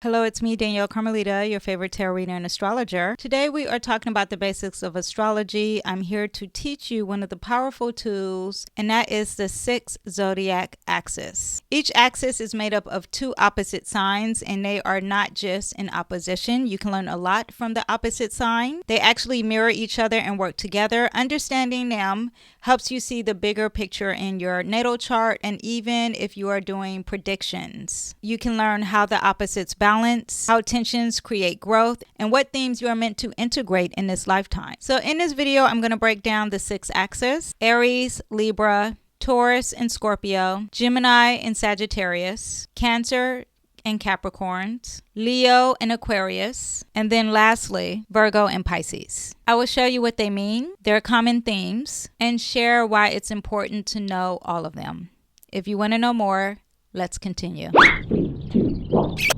Hello, it's me, Danyell Carmelita, your favorite tarot reader and astrologer. Today we are talking about the basics of astrology. I'm here to teach you one of the powerful tools, and that is the 6 zodiac axis. Each axis is made up of 2 opposite signs, and they are not just in opposition. You can learn a lot from the opposite sign. They actually mirror each other and work together. Understanding them helps you see the bigger picture in your natal chart, and even if you are doing predictions. You can learn how the opposites balance, how tensions create growth, and what themes you are meant to integrate in this lifetime. So in this video, I'm going to break down the 6 axes: Aries, Libra, Taurus and Scorpio, Gemini and Sagittarius, Cancer and Capricorns, Leo and Aquarius, and then lastly, Virgo and Pisces. I will show you what they mean, their common themes, and share why it's important to know all of them. If you want to know more, let's continue.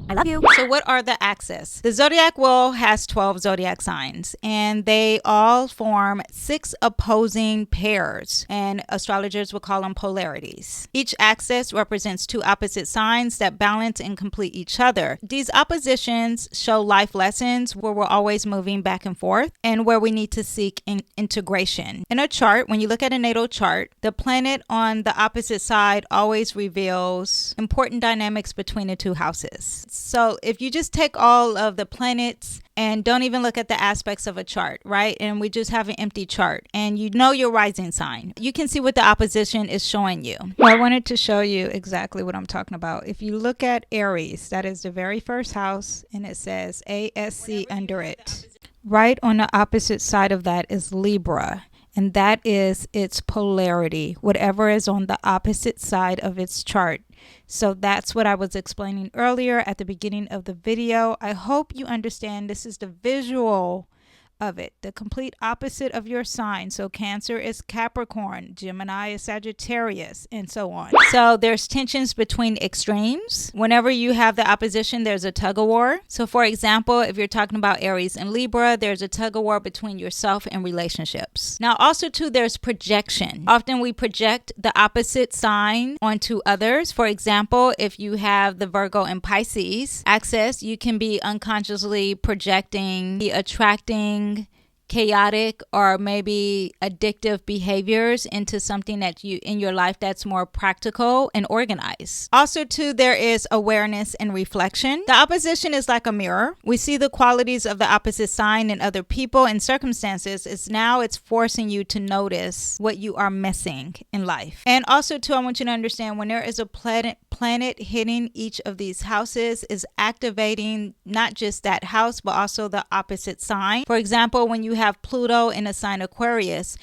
I love you. So what are the axes? The zodiac wheel has 12 zodiac signs, and they all form 6 opposing pairs, and astrologers will call them polarities. Each axis represents 2 opposite signs that balance and complete each other. These oppositions show life lessons where we're always moving back and forth and where we need to seek integration. In a chart, when you look at a natal chart, the planet on the opposite side always reveals important dynamics between the 2 houses. So if you just take all of the planets and don't even look at the aspects of a chart, right? And we just have an empty chart and you know your rising sign, you can see what the opposition is showing you. Well, I wanted to show you exactly what I'm talking about. If you look at Aries, that is the very first house, and it says ASC under it. Right on the opposite side of that is Libra. And that is its polarity, whatever is on the opposite side of its chart. So that's what I was explaining earlier at the beginning of the video. I hope you understand this is the visual of it, the complete opposite of your sign. So Cancer is Capricorn, Gemini is Sagittarius, and so on. So there's tensions between extremes. Whenever you have the opposition, there's a tug of war. So for example, if you're talking about Aries and Libra, there's a tug of war between yourself and relationships. Now also too, there's projection. Often we project the opposite sign onto others. For example, if you have the Virgo and Pisces axis, you can be unconsciously projecting, attracting chaotic or maybe addictive behaviors into something that you in your life that's more practical and organized. Also too, there is awareness and reflection. The opposition is like a mirror. We see the qualities of the opposite sign in other people and circumstances. It's forcing you to notice what you are missing in life. And also too, I want you to understand when there is a planet hitting each of these houses is activating not just that house but also the opposite sign. For example, when you have Pluto in a sign Aquarius,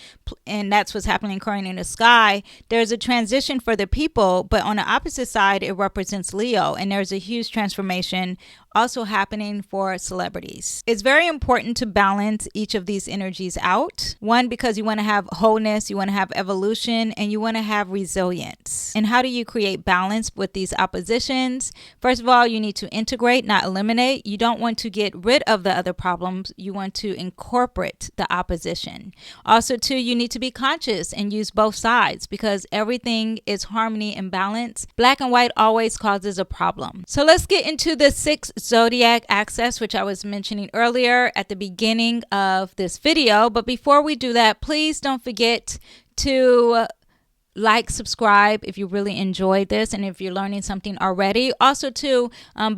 and that's what's happening currently in the sky, there's a transition for the people, but on the opposite side it represents Leo, and there's a huge transformation also happening for celebrities. It's very important to balance each of these energies out. One, because you want to have wholeness, you want to have evolution, and you want to have resilience. And how do you create balance with these oppositions? First of all, you need to integrate, not eliminate. You don't want to get rid of the other problems. You want to incorporate the opposition. Also too, you need to be conscious and use both sides because everything is harmony and balance. Black and white always causes a problem. So let's get into the 6 zodiac axis, which I was mentioning earlier at the beginning of this video. But before we do that, please don't forget to like, subscribe if you really enjoyed this and if you're learning something already. Also too, in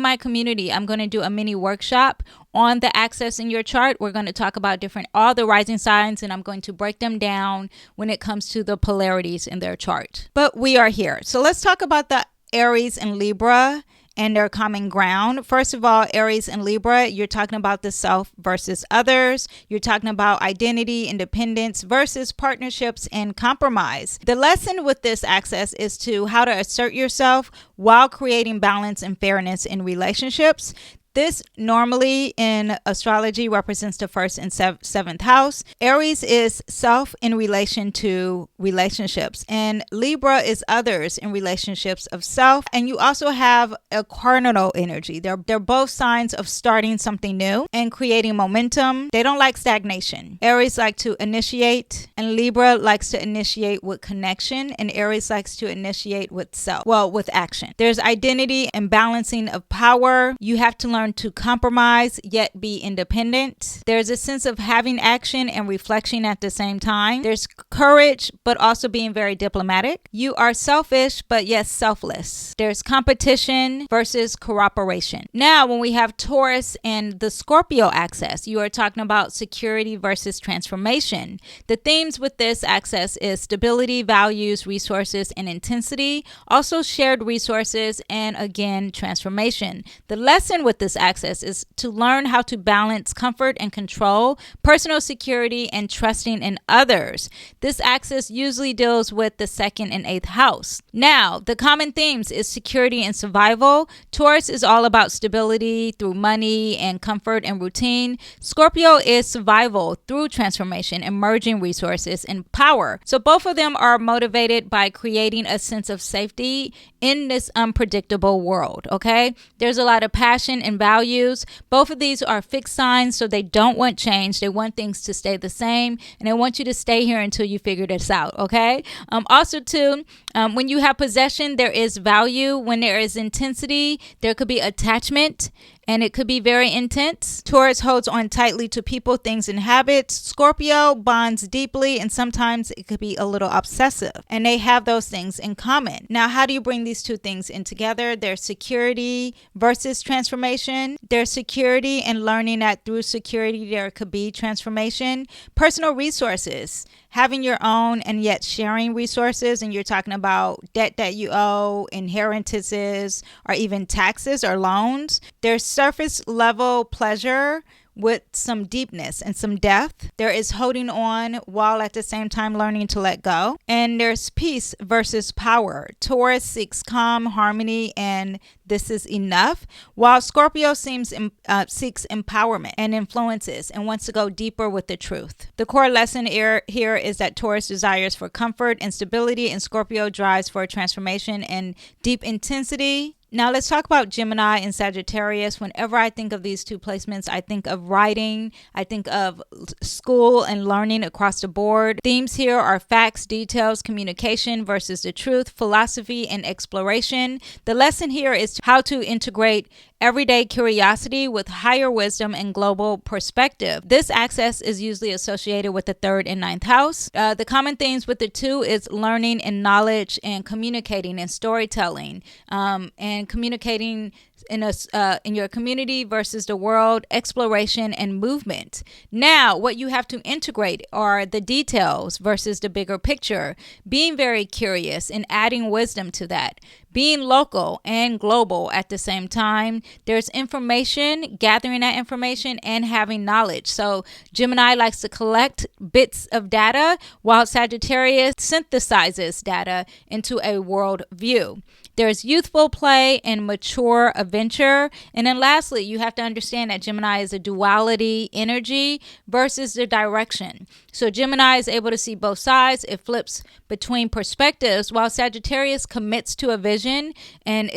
my community, I'm going to do a mini workshop on the axis in your chart. We're going to talk about all the rising signs, and I'm going to break them down when it comes to the polarities in their chart. But we are here. So let's talk about the Aries and Libra and their common ground. First of all, Aries and Libra, you're talking about the self versus others. You're talking about identity, independence versus partnerships and compromise. The lesson with this axis is to how to assert yourself while creating balance and fairness in relationships. This normally in astrology represents the first and seventh house. Aries is self in relation to relationships, and Libra is others in relationships of self. And you also have a cardinal energy. They're both signs of starting something new and creating momentum. They don't like stagnation. Aries like to initiate, and Libra likes to initiate with connection, and Aries likes to initiate with with action. There's identity and balancing of power. You have to learn to compromise yet be independent. There's a sense of having action and reflection at the same time. There's courage, but also being very diplomatic. You are selfish, but yes, selfless. There's competition versus cooperation. Now, when we have Taurus and the Scorpio axis, you are talking about security versus transformation. The themes with this axis is stability, values, resources, and intensity. Also shared resources, and again, transformation. The lesson with this axis is to learn how to balance comfort and control, personal security, and trusting in others. This axis usually deals with the second and eighth house. Now, the common themes is security and survival. Taurus is all about stability through money and comfort and routine. Scorpio is survival through transformation, emerging resources, and power. So both of them are motivated by creating a sense of safety in this unpredictable world, okay? There's a lot of passion and values. Both of these are fixed signs, so they don't want change. They want things to stay the same, and they want you to stay here until you figure this out, okay? Also, too, when you have possession, there is value. When there is intensity, there could be attachment, and it could be very intense. Taurus holds on tightly to people, things, and habits. Scorpio bonds deeply, and sometimes it could be a little obsessive, and they have those things in common. Now, how do you bring these two things in together? There's security versus transformation. There's security and learning that through security there could be transformation. Personal resources, having your own and yet sharing resources, and you're talking about debt that you owe, inheritances, or even taxes or loans. There's surface level pleasure with some deepness and some depth. There is holding on while at the same time learning to let go. And there's peace versus power. Taurus seeks calm, harmony, and this is enough, while Scorpio seeks empowerment and influences and wants to go deeper with the truth. The core lesson here is that Taurus desires for comfort and stability, and Scorpio drives for transformation and deep intensity. Now let's talk about Gemini and Sagittarius. Whenever I think of these two placements, I think of writing, I think of school and learning across the board. Themes here are facts, details, communication versus the truth, philosophy, and exploration. The lesson here is how to integrate everyday curiosity with higher wisdom and global perspective. This axis is usually associated with the third and ninth house. The common themes with the two is learning and knowledge and communicating and storytelling, and communicating in your community versus the world, exploration and movement. Now, what you have to integrate are the details versus the bigger picture, being very curious and adding wisdom to that, being local and global at the same time. There's information, gathering that information, and having knowledge. So Gemini likes to collect bits of data, while Sagittarius synthesizes data into a world view. There's youthful play and mature adventure. And then lastly, you have to understand that Gemini is a duality energy versus the direction. So Gemini is able to see both sides. It flips between perspectives, while Sagittarius commits to a vision and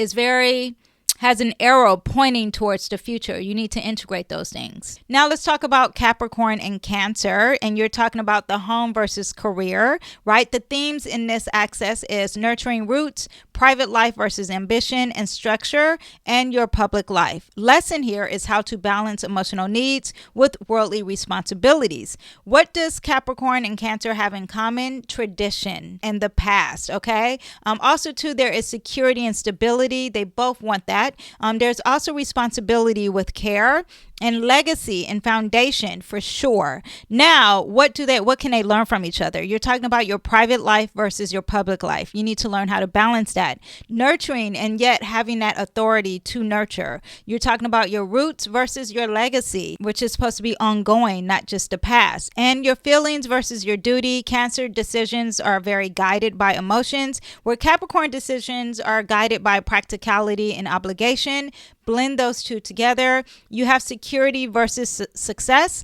has an arrow pointing towards the future. You need to integrate those things. Now let's talk about Capricorn and Cancer, and you're talking about the home versus career, right? The themes in this axis is nurturing roots, private life versus ambition and structure, and your public life. Lesson here is how to balance emotional needs with worldly responsibilities. What does Capricorn and Cancer have in common? Tradition and the past, okay? Also too, there is security and stability. They both want that. There's also responsibility with care and legacy and foundation for sure. Now, what can they learn from each other? You're talking about your private life versus your public life. You need to learn how to balance that. Nurturing and yet having that authority to nurture. You're talking about your roots versus your legacy, which is supposed to be ongoing, not just the past. And your feelings versus your duty. Cancer decisions are very guided by emotions, where Capricorn decisions are guided by practicality and obligation. blend those two together. You have security versus success.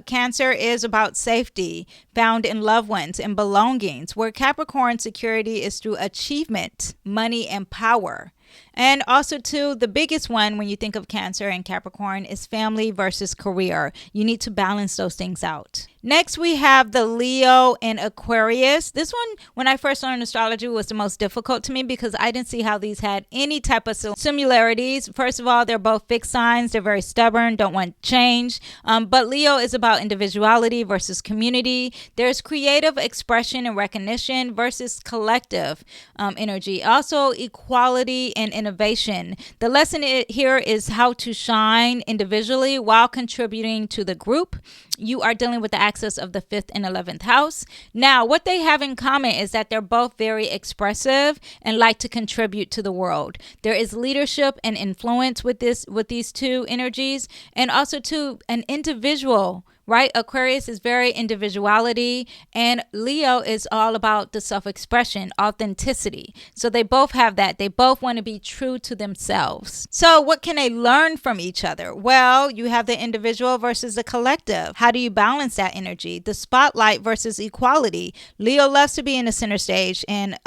Cancer is about safety found in loved ones and belongings, where Capricorn security is through achievement, money, and power. And also, too, the biggest one when you think of Cancer and Capricorn is family versus career. You need to balance those things out. Next, we have the Leo and Aquarius. This one, when I first learned astrology, was the most difficult to me because I didn't see how these had any type of similarities. First of all, they're both fixed signs. They're very stubborn, don't want change. But Leo is about individuality versus community. There's creative expression and recognition versus collective energy. Also, equality and innovation. The lesson here is how to shine individually while contributing to the group. You are dealing with the axis of the 5th and 11th house. Now, what they have in common is that they're both very expressive and like to contribute to the world. There is leadership and influence with these two energies, and also too an individual. Right? Aquarius is very individuality, and Leo is all about the self-expression, authenticity. So they both have that. They both want to be true to themselves. So what can they learn from each other? Well, you have the individual versus the collective. How do you balance that energy? The spotlight versus equality. Leo loves to be in the center stage and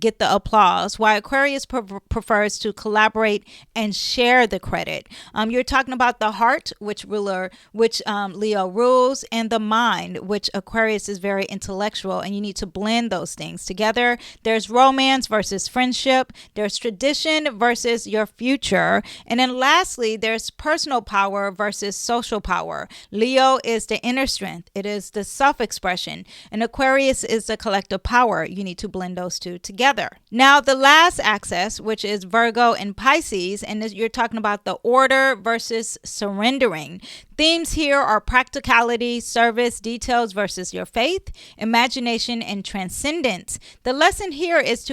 get the applause, while Aquarius prefers to collaborate and share the credit. You're talking about the heart, which Leo rules, and the mind, which Aquarius is very intellectual, and you need to blend those things together. There's romance versus friendship. There's tradition versus your future. And then lastly, there's personal power versus social power. Leo is the inner strength. It is the self-expression. And Aquarius is the collective power. You need to blend those two together. Now, the last axis, which is Virgo and Pisces, and you're talking about the order versus surrendering. Themes here are practicality, service, details versus your faith, imagination, and transcendence. The lesson here is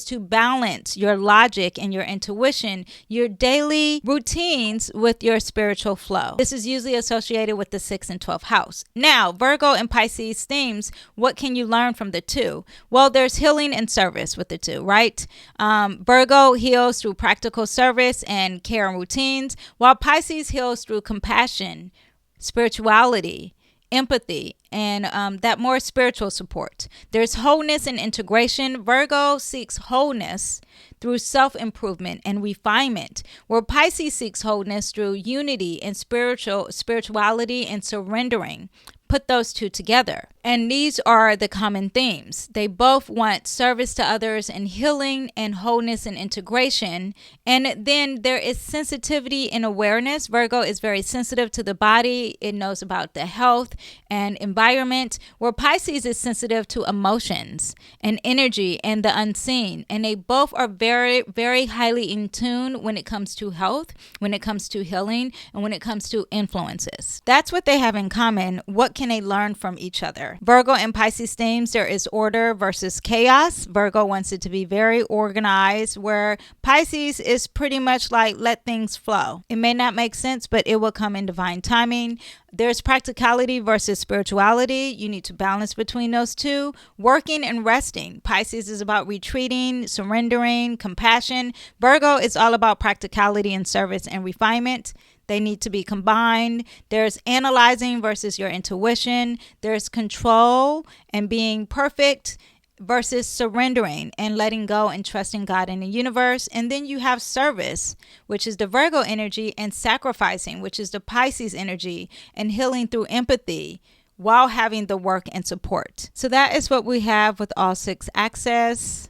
to balance your logic and your intuition, your daily routines with your spiritual flow. This is usually associated with the 6th and 12th house. Now, Virgo and Pisces themes, what can you learn from the two? Well, there's healing and service with the two, right? Virgo heals through practical service and care and routines, while Pisces heals through compassion, spirituality, empathy, and that more spiritual support. There's wholeness and integration. Virgo seeks wholeness through self-improvement and refinement, where Pisces seeks wholeness through unity and spirituality and surrendering. Put those two together. And these are the common themes. They both want service to others and healing and wholeness and integration. And then there is sensitivity and awareness. Virgo is very sensitive to the body. It knows about the health and environment, where Pisces is sensitive to emotions and energy and the unseen. And they both are very, very highly in tune when it comes to health, when it comes to healing, and when it comes to influences. That's what they have in common. What can they learn from each other? Virgo and Pisces themes, there is order versus chaos. Virgo wants it to be very organized, where Pisces is pretty much like let things flow. It may not make sense, but it will come in divine timing. There's practicality versus spirituality. You need to balance between those two. Working and resting. Pisces is about retreating, surrendering, compassion. Virgo is all about practicality and service and refinement. They need to be combined. There's analyzing versus your intuition. There's control and being perfect versus surrendering and letting go and trusting God and the universe. And then you have service, which is the Virgo energy, and sacrificing, which is the Pisces energy, and healing through empathy while having the work and support. So that is what we have with all 6 axes.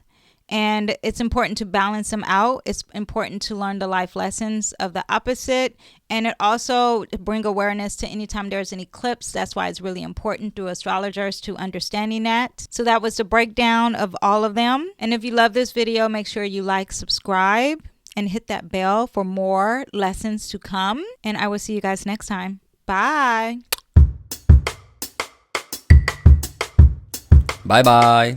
And it's important to balance them out. It's important to learn the life lessons of the opposite. And it also bring awareness to anytime there's an eclipse. That's why it's really important through astrologers to understanding that. So that was the breakdown of all of them. And if you love this video, make sure you like, subscribe, and hit that bell for more lessons to come. And I will see you guys next time. Bye. Bye-bye.